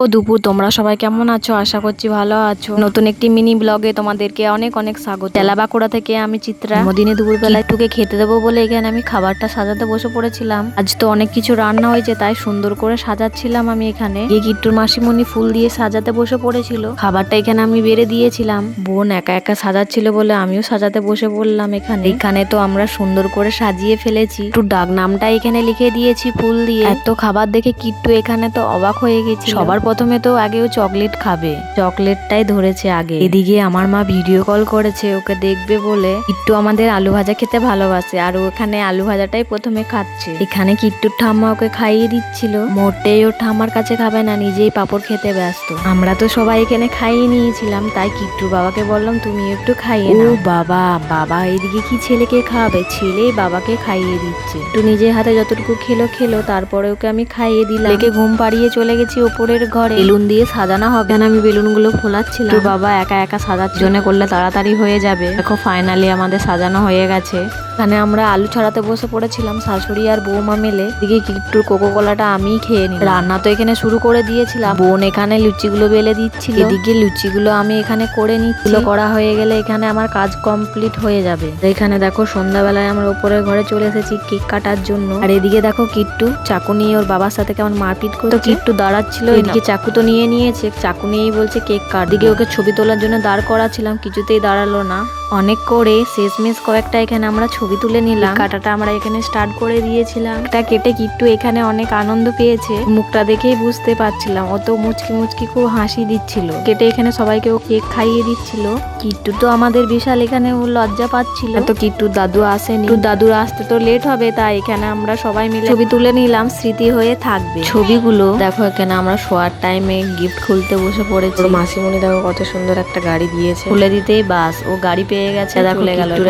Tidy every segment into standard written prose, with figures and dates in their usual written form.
ও দুপুর, তোমরা সবাই কেমন আছো? আশা করছি ভালো আছো। নতুন একটি মিনি ব্লগে তোমাদেরকে অনেক অনেক স্বাগত। তেলাবাকুড়া থেকে আমি চিত্রা। দিনে দুপুরবেলা একটুকে খেতে দেবো বলে এখানে আমি খাবারটা সাজাতে বসে পড়েছিলাম। আজ তো অনেক কিছু রান্না হয়েছে, তাই সুন্দর করে সাজাচ্ছিলাম আমি এখানে। গিয়ে কিট্টুর মাসিমণি ফুল দিয়ে সাজাতে বসে পড়েছিল। খাবারটা এখানে আমি বেড়ে দিয়েছিলাম। বোন একা একা সাজাচ্ছিল বলে আমিও সাজাতে বসে পড়লাম এখানে। এখানে তো আমরা সুন্দর করে সাজিয়ে ফেলেছি। একটু ডাক নামটা এখানে লিখে দিয়েছি ফুল দিয়ে। এত খাবার দেখে কিট্টু এখানে তো অবাক হয়ে গেছি। সবার প্রথমে তো আগেও চকলেট খাবে, চকলেটটাই ধরেছে আগে। এদিকে আমার মা ভিডিও কল করেছে ওকে দেখবে বলে। কিট্টু আমাদের আলু ভাজা খেতে ভালোবাসে, আর ওখানে আলু ভাজাটাই প্রথমে খাচ্ছে। এখানে কিট্টুর ঠাম্মা ওকে খাইয়ে দিচ্ছিল। মোটেই ওর ঠাম্মার কাছে খাবে না, নিজেই পাপড় খেতে ব্যস্ত। আমরা তো সবাই এখানে খাইয়ে নিয়েছিলাম, তাই কিট্টুর বাবাকে বললাম তুমি একটু খাইয়ে নাও। বাবা বাবা এদিকে কি ছেলেকে খাওয়াবে? ছেলেই বাবাকে খাইয়ে দিচ্ছে। একটু নিজের হাতে যতটুকু খেলো, তারপরে ওকে আমি খাইয়ে দিলাম। একে ঘুম পাড়িয়ে চলে গেছি ওপরের ঘরে। বেলুন দিয়ে সাজানো হবে, আমি বেলুন গুলো ফোলাচ্ছিলাম। তো বাবা একা একা সাজার জন্য করলে তাড়াতাড়ি হয়ে যাবে। দেখো ফাইনালি আমাদের সাজানো হয়ে গেছে। এখানে আমরা আলু ছাড়াতে বসে পড়েছিলাম শাশুড়ি আর বৌমা মিলে। এদিকে কিট্টুর কোকো কোলাটা আমি খেয়ে নিই। রান্না তো এখানে শুরু করে দিয়েছিলাম। বোন এখানে লুচিগুলো বেলে দিচ্ছিল, এদিকে লুচিগুলো আমি এখানে করে নিচ্ছি। করা হয়ে গেলে এখানে আমার কাজ কমপ্লিট হয়ে যাবে। এখানে দেখো সন্ধ্যাবেলায় আমরা উপরের ঘরে চলে এসেছি কেক কাটার জন্য। আর এদিকে দেখো কিট্টু চাকু নিয়ে ওর বাবার সাথে কেমন মারপিট করতো। কিট্টু দাঁড়াচ্ছিল, এদিকে চাকু তো নিয়ে নিয়েছে, চাকু নিয়েই বলছে কেক কাট। দিকে ওকে ছবি তোলার জন্য দাঁড় করাছিলাম, কিছুতেই দাঁড়ালো না। অনেক করে শেষমেশ কয়েকটা এখানে আমরা ছবি তুলে নিলাম। কাটাটা আমরা এখানে স্টার্ট করে দিয়েছিলাম। এটা কেটে কিট্টু এখানে অনেক আনন্দ পেয়েছে। মুখটা দেখেই বুঝতে পারছিলাম, অত মুচকি মুচকি খুব হাসি দিচ্ছিল। কেটে এখানে সবাইকে ও কেক খাইয়ে দিচ্ছিল। কিট্টু তো আমাদের বিশাল এখানে ও লজ্জা পাচ্ছিল। তো কিট্টুর দাদু আসেনি, দাদুর আসতে তো লেট হবে, তাই এখানে আমরা সবাই মিলে ছবি তুলে নিলাম, স্মৃতি হয়ে থাকবে ছবিগুলো। দেখো এখানে আমরা শোয়ার টাইমে গিফট খুলতে বসে পড়েছি। মাসিমণি দেখো কত সুন্দর একটা গাড়ি দিয়েছে, খুলে দিতেই বাস ও গাড়ি পেয়ে গেছে। দেখো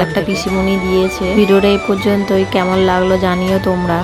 একটা পিসিমণি দিয়েছে। ভিডিওটা এই পর্যন্তই, কেমন লাগলো জানিও তোমরা।